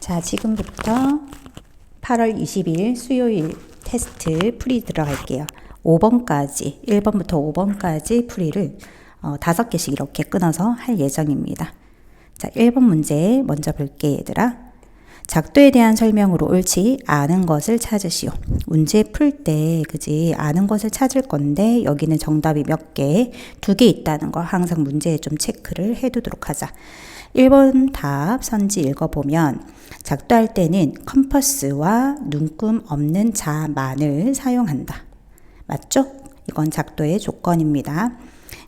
자, 지금부터 8월 20일 수요일 테스트 풀이 들어갈게요. 5번까지, 1번부터 5번까지 풀이를 5개씩 이렇게 끊어서 할 예정입니다. 자, 1번 문제 먼저 볼게, 얘들아. 작도에 대한 설명으로 옳지 않은 것을 찾으시오. 문제 풀 때, 그지? 아는 것을 찾을 건데, 여기는 정답이 몇 개, 2개 있다는 거 항상 문제에 좀 체크를 해두도록 하자. 1번 답 선지 읽어보면, 작도할 때는 컴퍼스와 눈금 없는 자만을 사용한다. 맞죠? 이건 작도의 조건입니다.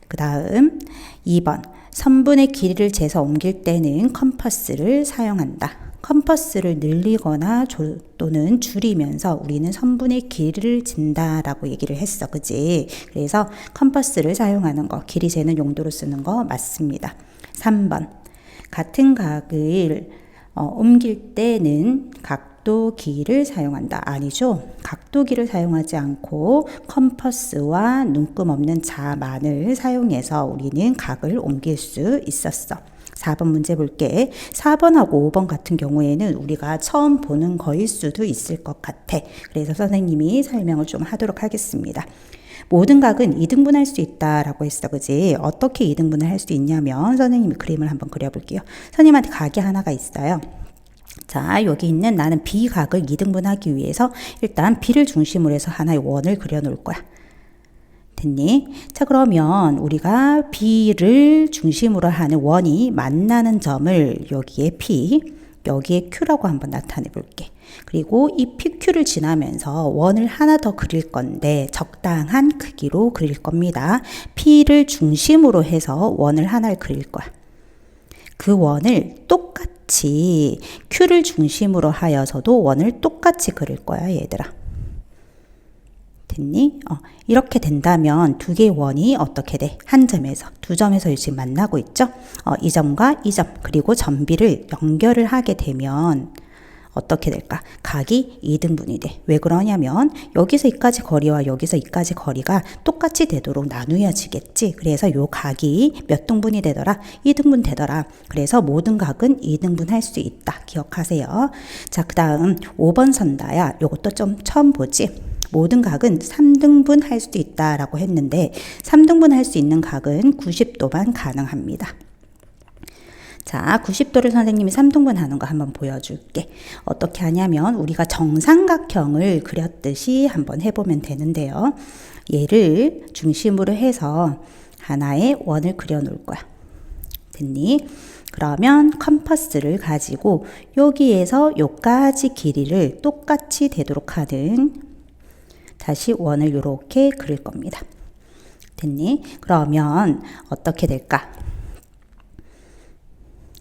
그 다음 2번, 선분의 길이를 재서 옮길 때는 컴퍼스를 사용한다. 컴퍼스를 늘리거나 또는 줄이면서 우리는 선분의 길이를 진다라고 얘기를 했어. 그지? 그래서 컴퍼스를 사용하는 거, 길이 재는 용도로 쓰는 거 맞습니다. 3번, 같은 각을 옮길 때는 각도기를 사용한다. 아니죠. 각도기를 사용하지 않고 컴퍼스와 눈금 없는 자만을 사용해서 우리는 각을 옮길 수 있었어. 4번 문제 볼게. 4번하고 5번 같은 경우에는 우리가 처음 보는 거일 수도 있을 것 같아. 그래서 선생님이 설명을 좀 하도록 하겠습니다. 모든 각은 2등분할 수 있다라고 했어. 그지? 어떻게 2등분을 할 수 있냐면 선생님이 그림을 한번 그려볼게요. 선생님한테 각이 하나가 있어요. 자, 여기 있는 나는 B각을 2등분하기 위해서 일단 B를 중심으로 해서 하나의 원을 그려놓을 거야. 됐니? 자, 그러면 우리가 B를 중심으로 하는 원이 만나는 점을 여기에 P, 여기에 Q라고 한번 나타내 볼게. 그리고 이 PQ를 지나면서 원을 하나 더 그릴 건데 적당한 크기로 그릴 겁니다. P를 중심으로 해서 원을 하나를 그릴 거야. 그 원을 똑같이 Q를 중심으로 하여서도 원을 똑같이 그릴 거야, 얘들아. 됐니? 이렇게 된다면 두 개의 원이 어떻게 돼? 한 점에서, 두 점에서 지금 만나고 있죠? 이 점과 이 점, 그리고 점 B를 연결을 하게 되면 어떻게 될까? 각이 2등분이 돼. 왜 그러냐면 여기서 이까지 거리와 여기서 이까지 거리가 똑같이 되도록 나누어지겠지. 그래서 요 각이 몇 등분이 되더라? 2등분 되더라. 그래서 모든 각은 2등분 할 수 있다. 기억하세요. 자, 그 다음 5번 선다야. 요것도 좀 처음 보지? 모든 각은 3등분 할 수도 있다라고 했는데 3등분 할 수 있는 각은 90도만 가능합니다. 자, 90도를 선생님이 3등분 하는 거 한번 보여줄게. 어떻게 하냐면 우리가 정삼각형을 그렸듯이 한번 해보면 되는데요. 얘를 중심으로 해서 하나의 원을 그려 놓을 거야. 됐니? 그러면 컴퍼스를 가지고 여기에서 요까지 길이를 똑같이 되도록 하는 다시 원을 이렇게 그릴 겁니다. 됐니? 그러면 어떻게 될까?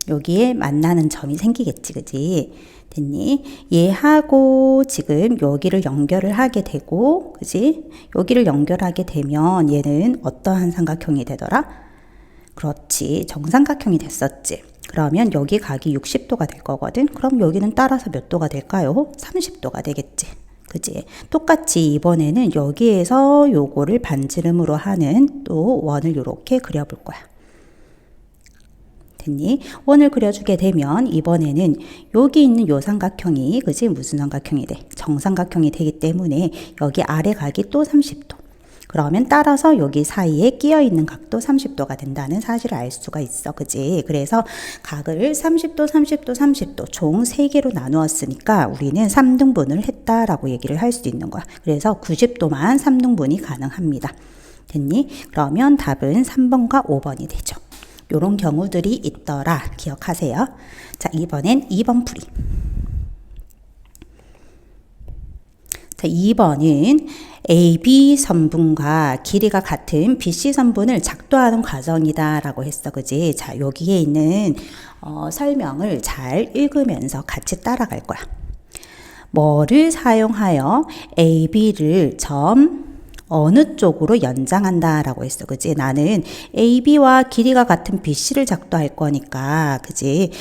여기에 만나는 점이 생기겠지, 그지? 됐니? 얘하고 지금 여기를 연결을 하게 되고, 그지? 여기를 연결하게 되면 얘는 어떠한 삼각형이 되더라? 그렇지, 정삼각형이 됐었지. 그러면 여기 각이 60도가 될 거거든? 그럼 여기는 따라서 몇 도가 될까요? 30도가 되겠지. 그지? 똑같이 이번에는 여기에서 요거를 반지름으로 하는 또 원을 이렇게 그려볼 거야. 됐니? 원을 그려주게 되면 이번에는 여기 있는 요 삼각형이, 그지? 무슨 삼각형이 돼? 정삼각형이 되기 때문에 여기 아래 각이 또 30도. 그러면 따라서 여기 사이에 끼어 있는 각도 30도가 된다는 사실을 알 수가 있어. 그지? 그래서 각을 30도, 30도, 30도 총 3개로 나누었으니까 우리는 3등분을 했다라고 얘기를 할 수 있는 거야. 그래서 90도만 3등분이 가능합니다. 됐니? 그러면 답은 3번과 5번이 되죠. 요런 경우들이 있더라. 기억하세요. 자, 이번엔 2번 풀이. 자, 2번은 AB 선분과 길이가 같은 BC 선분을 작도하는 과정이다 라고 했어. 그지? 자, 여기에 있는 설명을 잘 읽으면서 같이 따라갈 거야. 뭐를 사용하여 AB를 어느 쪽으로 연장한다 라고 했어. 그지? 나는 AB와 길이가 같은 BC를 작도할 거니까, 그지?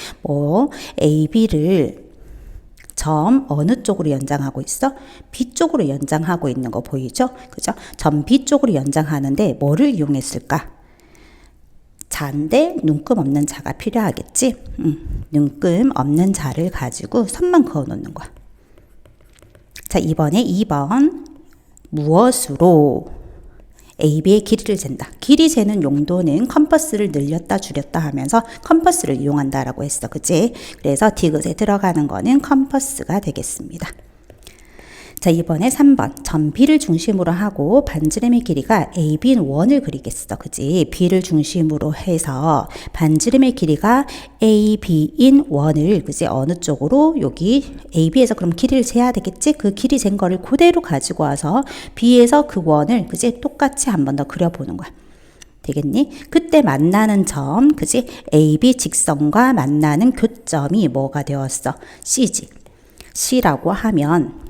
AB를 어느 쪽으로 연장하고 있어? B 쪽으로 연장하고 있는 거 보이죠? 그죠? 점 B 쪽으로 연장하는데 뭐를 이용했을까? 자인데 눈금 없는 자가 필요하겠지. 눈금 없는 자를 가지고 선만 그어 놓는 거야. 자, 이번에 2번. 무엇으로 AB의 길이를 잰다. 길이 재는 용도는 컴퍼스를 늘렸다 줄였다 하면서 컴퍼스를 이용한다라고 했어. 그치? 그래서 디귿에 들어가는 거는 컴퍼스가 되겠습니다. 자, 이번에 3번. 점 B를 중심으로 하고 반지름의 길이가 AB인 원을 그리겠어. 그지? B를 중심으로 해서 반지름의 길이가 AB인 원을, 그지? 어느 쪽으로? 여기 AB에서 그럼 길이를 재야 되겠지? 그 길이 잰 거를 그대로 가지고 와서 B에서 그 원을, 그지? 똑같이 한 번 더 그려보는 거야. 되겠니? 그때 만나는 점, 그지? AB 직선과 만나는 교점이 뭐가 되었어? C지. C라고 하면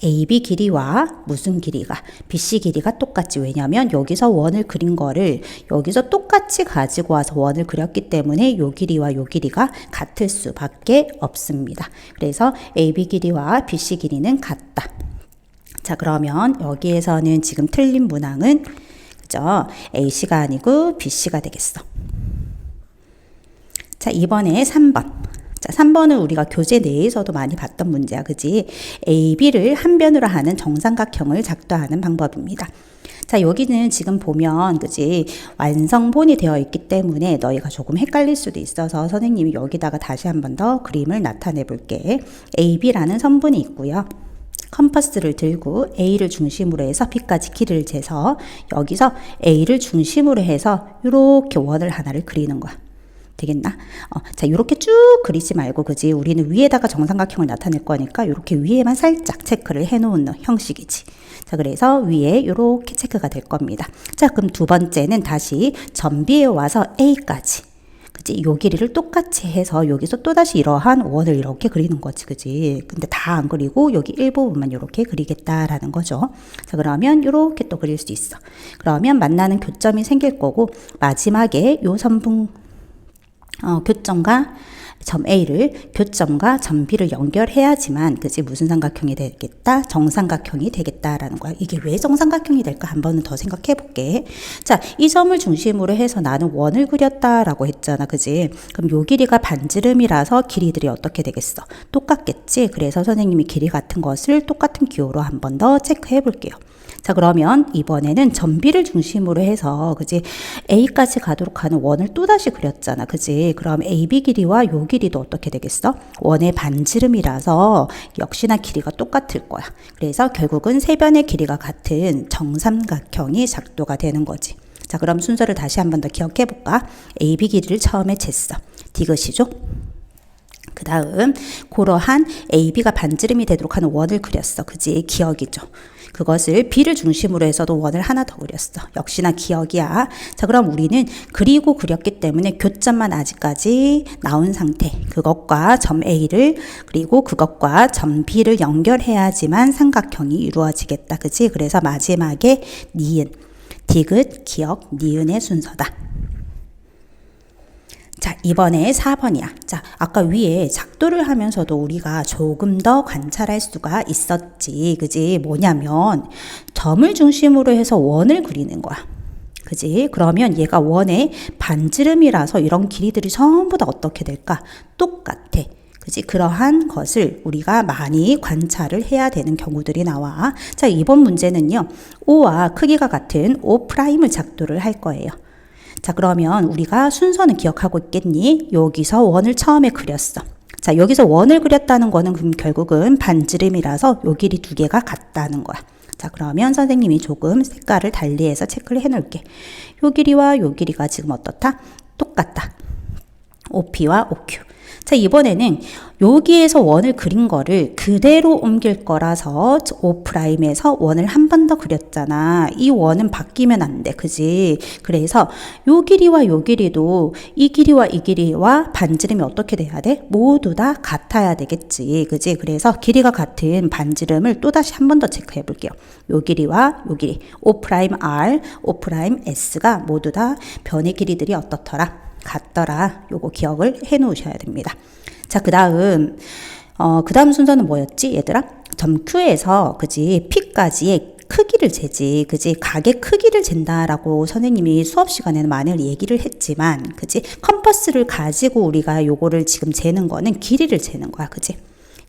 AB 길이와 무슨 길이가? BC 길이가 똑같지. 왜냐면 여기서 원을 그린 거를 여기서 똑같이 가지고 와서 원을 그렸기 때문에 요 길이와 요 길이가 같을 수밖에 없습니다. 그래서 AB 길이와 BC 길이는 같다. 자, 그러면 여기에서는 지금 틀린 문항은 그죠? AC가 아니고 BC가 되겠어. 자, 이번에 3번. 자, 3번은 우리가 교재 내에서도 많이 봤던 문제야. 그지? AB를 한 변으로 하는 정삼각형을 작도하는 방법입니다. 자, 여기는 지금 보면, 그지? 완성본이 되어 있기 때문에 너희가 조금 헷갈릴 수도 있어서 선생님이 여기다가 다시 한 번 더 그림을 나타내 볼게. AB라는 선분이 있고요. 컴퍼스를 들고 A를 중심으로 해서 B까지 길이를 재서 여기서 A를 중심으로 해서 이렇게 원을 하나를 그리는 거야. 되겠나? 자, 이렇게 쭉 그리지 말고, 그지? 우리는 위에다가 정삼각형을 나타낼 거니까 이렇게 위에만 살짝 체크를 해놓은 형식이지. 자, 그래서 위에 이렇게 체크가 될 겁니다. 자, 그럼 두 번째는 다시 점 B에 와서 A까지. 그지? 요 길이를 똑같이 해서 여기서 또다시 이러한 원을 이렇게 그리는 거지, 그지? 근데 다 안 그리고 여기 일부분만 이렇게 그리겠다라는 거죠. 자, 그러면 이렇게 또 그릴 수 있어. 그러면 만나는 교점이 생길 거고, 마지막에 요 선분, 교점과 점 A를 교점과 점 B를 연결해야지만, 그지? 무슨 삼각형이 되겠다? 정삼각형이 되겠다라는 거야. 이게 왜 정삼각형이 될까? 한 번은 더 생각해 볼게. 자, 이 점을 중심으로 해서 나는 원을 그렸다라고 했잖아. 그지? 그럼 요 길이가 반지름이라서 길이들이 어떻게 되겠어? 똑같겠지? 그래서 선생님이 길이 같은 것을 똑같은 기호로 한 번 더 체크해 볼게요. 자, 그러면 이번에는 점 B를 중심으로 해서, 그지? A까지 가도록 하는 원을 또다시 그렸잖아. 그지? 그럼 AB 길이와 요 길이도 어떻게 되겠어? 원의 반지름이라서 역시나 길이가 똑같을 거야. 그래서 결국은 세 변의 길이가 같은 정삼각형이 작도가 되는 거지. 자, 그럼 순서를 다시 한 번 더 기억해 볼까? AB 길이를 처음에 쟀어. 디귿이죠? 그 다음 그러한 AB가 반지름이 되도록 하는 원을 그렸어. 그지? 기억이죠. 그것을 B를 중심으로 해서도 원을 하나 더 그렸어. 역시나 기억이야. 자, 그럼 우리는 그리고 그렸기 때문에 교점만 아직까지 나온 상태. 그것과 점 A를 그리고 그것과 점 B를 연결해야지만 삼각형이 이루어지겠다. 그지? 그래서 마지막에 니은, 디귿, 기억, 니은의 순서다. 자, 이번에 4번이야. 자, 아까 위에 작도를 하면서도 우리가 조금 더 관찰할 수가 있었지. 그지? 뭐냐면 점을 중심으로 해서 원을 그리는 거야. 그지? 그러면 얘가 원의 반지름이라서 이런 길이들이 전부 다 어떻게 될까? 똑같아. 그지? 그러한 것을 우리가 많이 관찰을 해야 되는 경우들이 나와. 자, 이번 문제는요. O와 크기가 같은 O'을 작도를 할 거예요. 자, 그러면 우리가 순서는 기억하고 있겠니? 여기서 원을 처음에 그렸어. 자, 여기서 원을 그렸다는 거는 그럼 결국은 반지름이라서 요 길이 두 개가 같다는 거야. 자, 그러면 선생님이 조금 색깔을 달리해서 체크를 해 놓을게. 요 길이와 요 길이가 지금 어떻다? 똑같다. OP와 OQ. 자, 이번에는 여기에서 원을 그린 거를 그대로 옮길 거라서 O'에서 원을 한 번 더 그렸잖아. 이 원은 바뀌면 안 돼. 그지? 그래서 요 길이와 요 길이도 이 길이와 이 길이와 반지름이 어떻게 돼야 돼? 모두 다 같아야 되겠지. 그지? 그래서 길이가 같은 반지름을 또다시 한 번 더 체크해 볼게요. 요 길이와 요 길이 O'R, O'S가 모두 다 변의 길이들이 어떻더라? 같더라. 요거 기억을 해 놓으셔야 됩니다. 자, 그 다음 순서는 뭐였지, 얘들아? 점 Q에서, 그지? P까지의 크기를 재지. 그지? 각의 크기를 잰다라고 선생님이 수업 시간에는 많이 얘기를 했지만, 그지? 컴퍼스를 가지고 우리가 요거를 지금 재는 거는 길이를 재는 거야. 그지?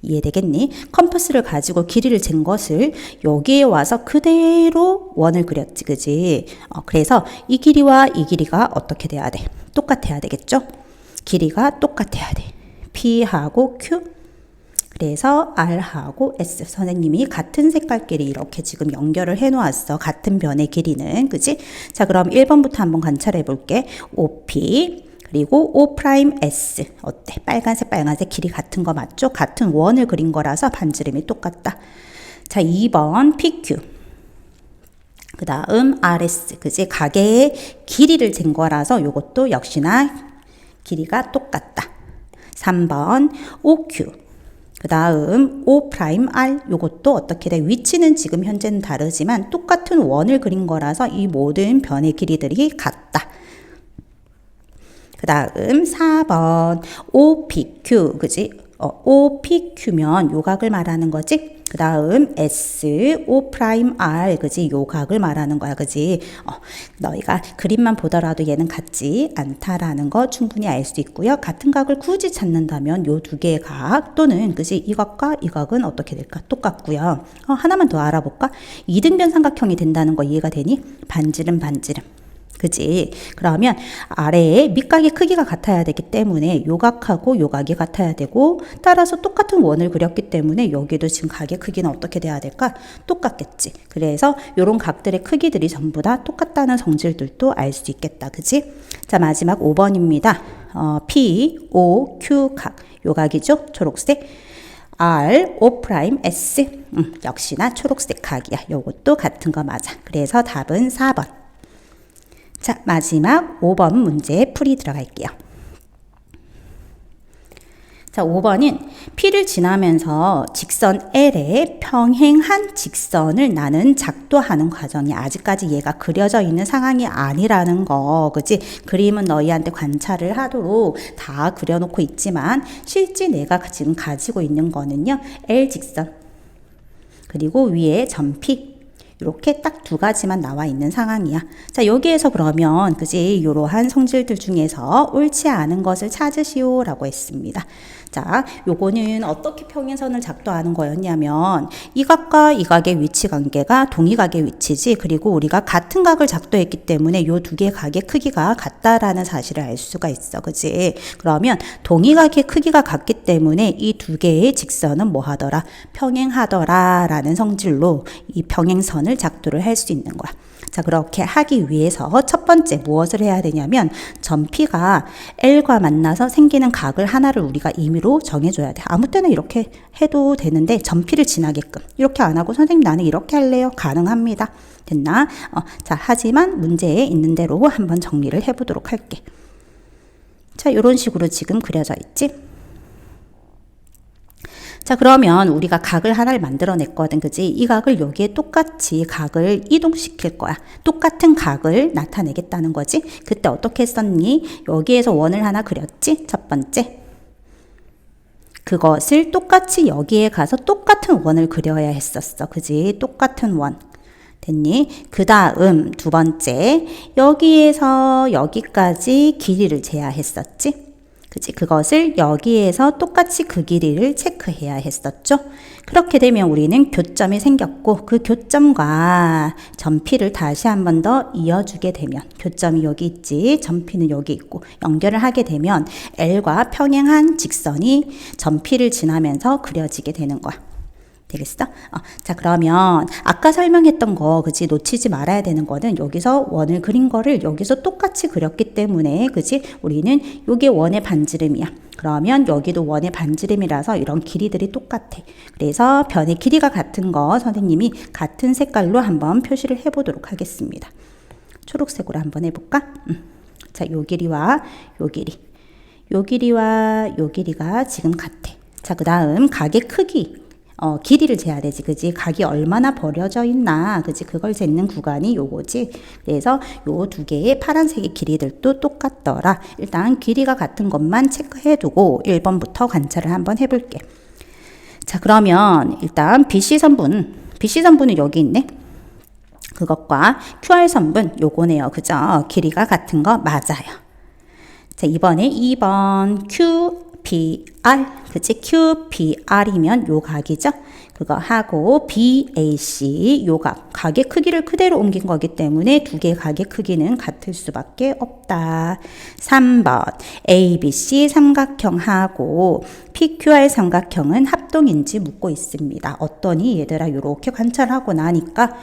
이해되겠니? 컴퍼스를 가지고 길이를 잰 것을 여기에 와서 그대로 원을 그렸지. 그지? 그래서 이 길이와 이 길이가 어떻게 돼야 돼? 똑같아야 되겠죠? 길이가 똑같아야 돼. P하고 Q. 그래서 R하고 S. 선생님이 같은 색깔끼리 이렇게 지금 연결을 해 놓았어. 같은 변의 길이는. 그지? 자, 그럼 1번부터 한번 관찰해 볼게. OP. 그리고 O'(S). 어때? 빨간색 길이 같은 거 맞죠? 같은 원을 그린 거라서 반지름이 똑같다. 자, 2번 PQ. 그 다음 RS. 그지? 가게의 길이를 잰 거라서 요것도 역시나 길이가 똑같다. 3번 OQ. 그 다음 O'(R). 요것도 어떻게 돼? 위치는 지금 현재는 다르지만 똑같은 원을 그린 거라서 이 모든 변의 길이들이 같다. 그 다음 4번 OPQ. 그지? OPQ면 요각을 말하는 거지? 그 다음 S, O'(R). 그지? 요각을 말하는 거야. 그지? 너희가 그림만 보더라도 얘는 같지 않다라는 거 충분히 알 수 있고요. 같은 각을 굳이 찾는다면 요 두 개의 각 또는 그지? 이 각과 이 각은 어떻게 될까? 똑같고요. 하나만 더 알아볼까? 이등변 삼각형이 된다는 거 이해가 되니? 반지름. 그지? 그러면 아래에 밑각의 크기가 같아야 되기 때문에 요각하고 요각이 같아야 되고, 따라서 똑같은 원을 그렸기 때문에 여기도 지금 각의 크기는 어떻게 돼야 될까? 똑같겠지. 그래서 요런 각들의 크기들이 전부 다 똑같다는 성질들도 알 수 있겠다. 그지? 자, 마지막 5번입니다. P, O, Q 각. 요각이죠? 초록색. R, O'(S). 역시나 초록색 각이야. 요것도 같은 거 맞아. 그래서 답은 4번. 자, 마지막 5번 문제 풀이 들어갈게요. 자, 5번은 P를 지나면서 직선 L에 평행한 직선을 나는 작도하는 과정이 아직까지 얘가 그려져 있는 상황이 아니라는 거. 그치? 그림은 너희한테 관찰을 하도록 다 그려놓고 있지만 실제 내가 지금 가지고 있는 거는요. L 직선. 그리고 위에 점 P. 이렇게 딱 두 가지만 나와 있는 상황이야. 자, 여기에서 그러면 그지? 이러한 성질들 중에서 옳지 않은 것을 찾으시오라고 했습니다. 자, 요거는 어떻게 평행선을 작도하는 거였냐면 이 각과 이 각의 위치 관계가 동의각의 위치지. 그리고 우리가 같은 각을 작도했기 때문에 요 두 개의 각의 크기가 같다라는 사실을 알 수가 있어. 그지? 그러면 동의각의 크기가 같기 때문에 이 두 개의 직선은 뭐 하더라? 평행하더라 라는 성질로 이 평행선을 작도를 할 수 있는 거야. 자, 그렇게 하기 위해서 첫 번째 무엇을 해야 되냐면 점 P가 L과 만나서 생기는 각을 하나를 우리가 임의로 정해줘야 돼. 아무 때나 이렇게 해도 되는데 점 P를 지나게끔. 이렇게 안 하고 선생님 나는 이렇게 할래요. 가능합니다. 됐나? 자, 하지만 문제에 있는 대로 한번 정리를 해보도록 할게. 자, 이런 식으로 지금 그려져 있지? 자, 그러면 우리가 각을 하나를 만들어냈거든. 그지? 이 각을 여기에 똑같이 각을 이동시킬 거야. 똑같은 각을 나타내겠다는 거지. 그때 어떻게 했었니? 여기에서 원을 하나 그렸지? 첫 번째. 그것을 똑같이 여기에 가서 똑같은 원을 그려야 했었어. 그지? 똑같은 원. 됐니? 그 다음 두 번째. 여기에서 여기까지 길이를 재야 했었지? 그치? 그것을 여기에서 똑같이 그 길이를 체크해야 했었죠. 그렇게 되면 우리는 교점이 생겼고 그 교점과 점 P를 다시 한 번 더 이어주게 되면 교점이 여기 있지, 점 P는 여기 있고 연결을 하게 되면 L과 평행한 직선이 점 P를 지나면서 그려지게 되는 거야. 되겠어? 자, 그러면 아까 설명했던 거, 그치? 놓치지 말아야 되는 거는 여기서 원을 그린 거를 여기서 똑같이 그렸기 때문에, 그치? 우리는 요게 원의 반지름이야. 그러면 여기도 원의 반지름이라서 이런 길이들이 똑같아. 그래서 변의 길이가 같은 거 선생님이 같은 색깔로 한번 표시를 해보도록 하겠습니다. 초록색으로 한번 해볼까? 자, 요 길이와 요 길이. 요 길이와 요 길이가 지금 같아. 자, 그 다음 각의 크기. 길이를 재야 되지, 그지? 각이 얼마나 벌어져 있나, 그지? 그걸 재는 구간이 요거지. 그래서 요 두 개의 파란색의 길이들도 똑같더라. 일단 길이가 같은 것만 체크해두고 1번부터 관찰을 한번 해볼게. 자, 그러면 일단 BC선분. BC선분은 여기 있네. 그것과 QR선분 요거네요. 그죠? 길이가 같은 거 맞아요. 자, 이번에 2번 QPR, 그치? QPR이면 요 각이죠? 그거 하고 BAC 요 각, 각의 크기를 그대로 옮긴 거기 때문에 두 개의 각의 크기는 같을 수밖에 없다. 3번 ABC 삼각형하고 PQR 삼각형은 합동인지 묻고 있습니다. 어떠니? 얘들아 요렇게 관찰하고 나니까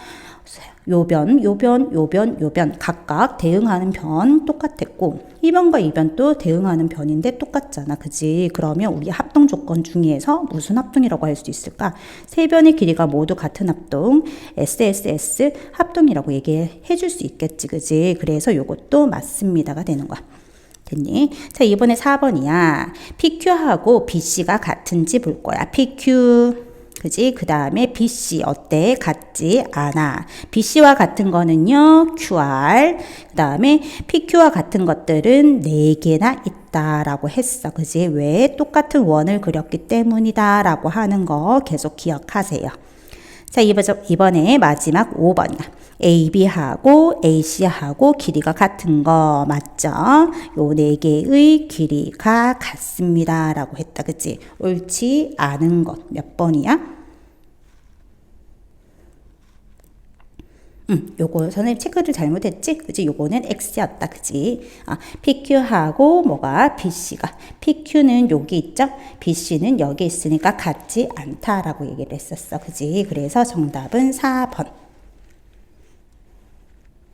요변, 요변, 요변, 요변 각각 대응하는 변 똑같았고 1변과 2변도 대응하는 변인데 똑같잖아. 그지? 그러면 우리 합동 조건 중에서 무슨 합동이라고 할 수 있을까? 세 변의 길이가 모두 같은 합동 SSS 합동이라고 얘기해 줄 수 있겠지. 그지? 그래서 요것도 맞습니다가 되는 거야. 됐니? 자, 이번에 4번이야. PQ하고 BC가 같은지 볼 거야. PQ 그지? 그 다음에 BC 어때? 같지 않아. BC와 같은 거는요, QR. 그 다음에 PQ와 같은 것들은 4개나 있다라고 했어. 그지? 왜? 똑같은 원을 그렸기 때문이다 라고 하는 거 계속 기억하세요. 자, 이번에 마지막 5번이야. AB하고 AC하고 길이가 같은 거 맞죠? 요 4개의 길이가 같습니다 라고 했다. 그치? 옳지 않은 것 몇 번이야? 요거 선생님 체크를 잘못했지? 그치? 요거는 X였다. 그치? PQ하고 뭐가? BC가. PQ는 여기 있죠? BC는 여기 있으니까 같지 않다라고 얘기를 했었어. 그치? 그래서 정답은 4번.